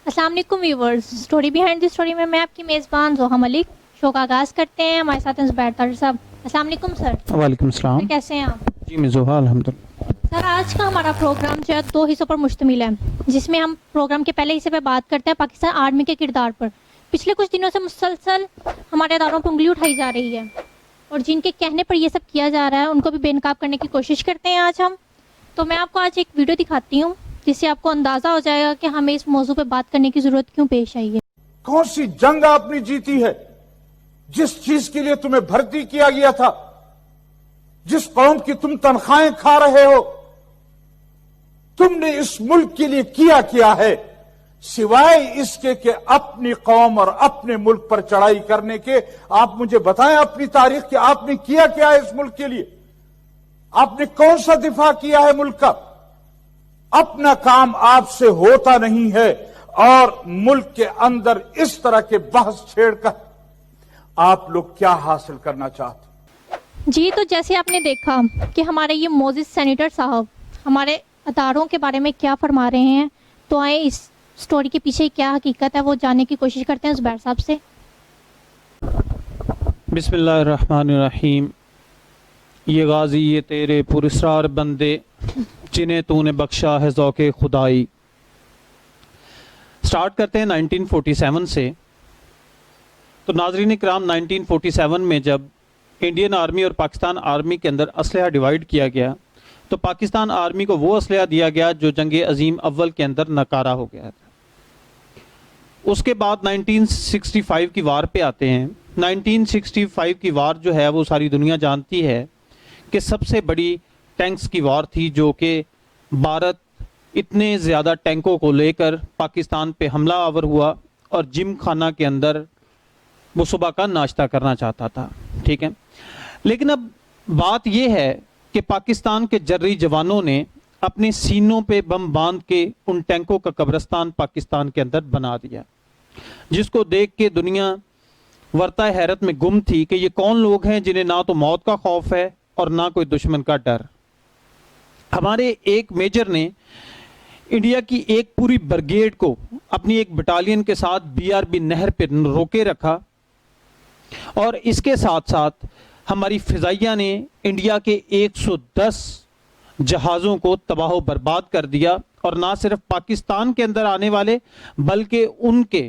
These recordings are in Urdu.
السلام علیکم viewers, story behind the story میں آپ کی میزبان زوہا ملک شو کا آغاز کرتے ہیں. ہمارے ساتھ ہیں زبیر طاہر صاحب. السلام علیکم سر. وعلیکم السلام. کیسے ہیں آپ؟ جی میں زوہا الحمدللہ. سر آج کا ہمارا پروگرام جو ہے 2 حصوں پر مشتمل ہے، جس میں ہم پروگرام کے پہلے حصے پہ بات کرتے ہیں پاکستان آرمی کے کردار پر. پچھلے کچھ دنوں سے مسلسل ہمارے اداروں پہ انگلی اٹھائی جا رہی ہے اور جن کے کہنے پر یہ سب کیا جا رہا ہے ان کو بھی بے نقاب کرنے کی کوشش کرتے ہیں آج ہم. تو میں آپ کو آج ایک ویڈیو دکھاتی ہوں جس سے آپ کو اندازہ ہو جائے گا کہ ہمیں اس موضوع پہ بات کرنے کی ضرورت کیوں پیش آئی ہے. کون سی جنگ آپ نے جیتی ہے جس چیز کے لیے تمہیں بھرتی کیا گیا تھا، جس قوم کی تم تنخواہیں کھا رہے ہو، تم نے اس ملک کے لیے کیا ہے سوائے اس کے کہ اپنی قوم اور اپنے ملک پر چڑھائی کرنے کے. آپ مجھے بتائیں اپنی تاریخ کہ آپ نے کیا ہے اس ملک کے لیے. آپ نے کون سا دفاع کیا ہے ملک کا؟ اپنا کام آپ سے ہوتا نہیں ہے اور ملک کے اندر اس طرح کے بحث چھیڑ کر آپ لوگ کیا حاصل کرنا چاہتے ہیں؟ جی تو جیسے آپ نے دیکھا کہ ہمارے یہ معزز سینیٹر صاحب ہمارے اداروں کے بارے میں کیا فرما رہے ہیں، تو آئیں اس سٹوری کے پیچھے کیا حقیقت ہے وہ جاننے کی کوشش کرتے ہیں زبیر صاحب سے. بسم اللہ الرحمن الرحیم. یہ غازی یہ تیرے پراسرار بندے جنہیں تو نے بخشا ہے ذوق خدائی. سٹارٹ کرتے ہیں 1947 سے. تو ناظرین کرام 1947 میں جب انڈین آرمی اور پاکستان آرمی کے اندر اسلحہ ڈیوائیڈ کیا گیا تو پاکستان آرمی کو وہ اسلحہ دیا گیا جو جنگ عظیم اول کے اندر ناکارہ ہو گیا تھا. اس کے بعد 1965 کی وار پہ آتے ہیں. 1965 کی وار جو ہے وہ ساری دنیا جانتی ہے کہ سب سے بڑی ٹینکس کی وار تھی، جو کہ بھارت اتنے زیادہ ٹینکوں کو لے کر پاکستان پہ حملہ آور ہوا اور جم خانہ کے اندر وہ صبح کا ناشتہ کرنا چاہتا تھا. ٹھیک ہے، لیکن اب بات یہ ہے کہ پاکستان کے جرری جوانوں نے اپنے سینوں پہ بم باندھ کے ان ٹینکوں کا قبرستان پاکستان کے اندر بنا دیا، جس کو دیکھ کے دنیا ورطہ حیرت میں گم تھی کہ یہ کون لوگ ہیں جنہیں نہ تو موت کا خوف ہے اور نہ کوئی دشمن کا ڈر. ہمارے ایک میجر نے انڈیا کی ایک پوری برگیڈ کو اپنی ایک بٹالین کے ساتھ BRB نہر پہ روکے رکھا، اور اس کے ساتھ ساتھ ہماری فضائیہ نے انڈیا کے 110 جہازوں کو تباہ و برباد کر دیا، اور نہ صرف پاکستان کے اندر آنے والے بلکہ ان کے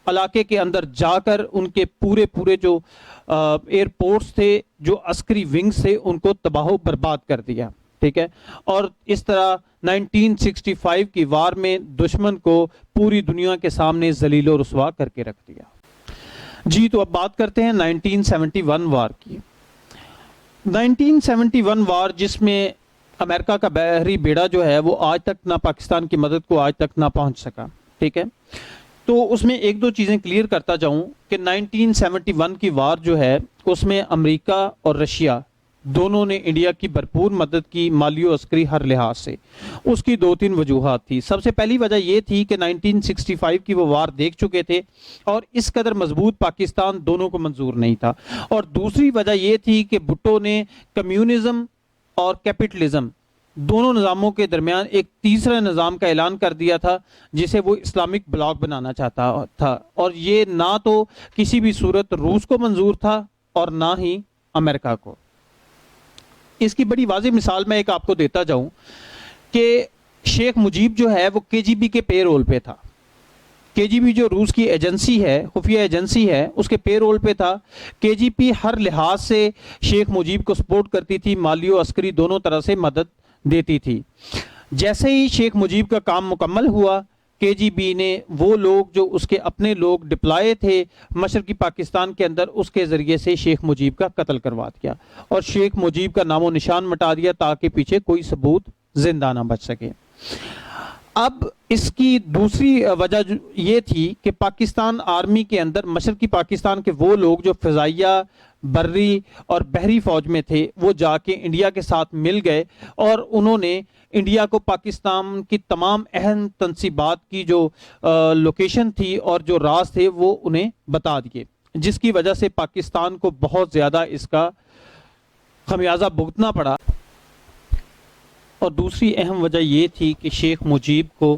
علاقے کے اندر جا کر ان کے پورے جو ایئرپورٹس تھے، جو عسکری ونگز تھے، ان کو تباہ و برباد کر دیا. ٹھیک ہے، اور اس طرح 1965 کی وار میں دشمن کو پوری دنیا کے سامنے ذلیل و رسوا کر کے رکھ دیا. جی تو اب بات کرتے ہیں 1971 وار کی. 1971 وار جس میں امریکہ کا بحری بیڑا جو ہے وہ آج تک نہ پاکستان کی مدد کو آج تک نہ پہنچ سکا. ٹھیک ہے، تو اس میں ایک دو چیزیں کلیئر کرتا جاؤں کہ 1971 کی وار جو ہے اس میں امریکہ اور رشیا دونوں نے انڈیا کی بھرپور مدد کی، مالی و عسکری ہر لحاظ سے. اس کی 2-3 وجوہات تھی. سب سے پہلی وجہ یہ تھی کہ 1965 کی وہ وار دیکھ چکے تھے اور اس قدر مضبوط پاکستان دونوں کو منظور نہیں تھا. اور دوسری وجہ یہ تھی کہ بھٹو نے کمیونزم اور کیپٹلزم دونوں نظاموں کے درمیان ایک تیسرا نظام کا اعلان کر دیا تھا جسے وہ اسلامک بلاک بنانا چاہتا تھا، اور یہ نہ تو کسی بھی صورت روس کو منظور تھا اور نہ ہی امریکہ کو. اس کی بڑی واضح مثال میں ایک آپ کو دیتا جاؤں کہ شیخ مجیب جو ہے وہ KGB کے پے رول پہ تھا. KGB جو روس کی ایجنسی ہے، خفیہ ایجنسی ہے، اس کے پے رول پہ تھا. KGB ہر لحاظ سے شیخ مجیب کو سپورٹ کرتی تھی، مالی و عسکری دونوں طرح سے مدد دیتی تھی. جیسے ہی شیخ مجیب کا کام مکمل ہوا، KGB نے وہ لوگ جو اس کے اپنے لوگ ڈپلائے تھے مشرقی پاکستان کے اندر، اس کے ذریعے سے شیخ مجیب کا قتل کروا دیا اور شیخ مجیب کا نام و نشان مٹا دیا تاکہ پیچھے کوئی ثبوت زندہ نہ بچ سکے. اب اس کی دوسری وجہ یہ تھی کہ پاکستان آرمی کے اندر مشرقی پاکستان کے وہ لوگ جو فضائیہ، بری اور بحری فوج میں تھے، وہ جا کے انڈیا کے ساتھ مل گئے اور انہوں نے انڈیا کو پاکستان کی تمام اہم تنصیبات کی جو لوکیشن تھی اور جو راز تھے وہ انہیں بتا دیے، جس کی وجہ سے پاکستان کو بہت زیادہ اس کا خمیازہ بھگتنا پڑا. اور دوسری اہم وجہ یہ تھی کہ شیخ مجیب کو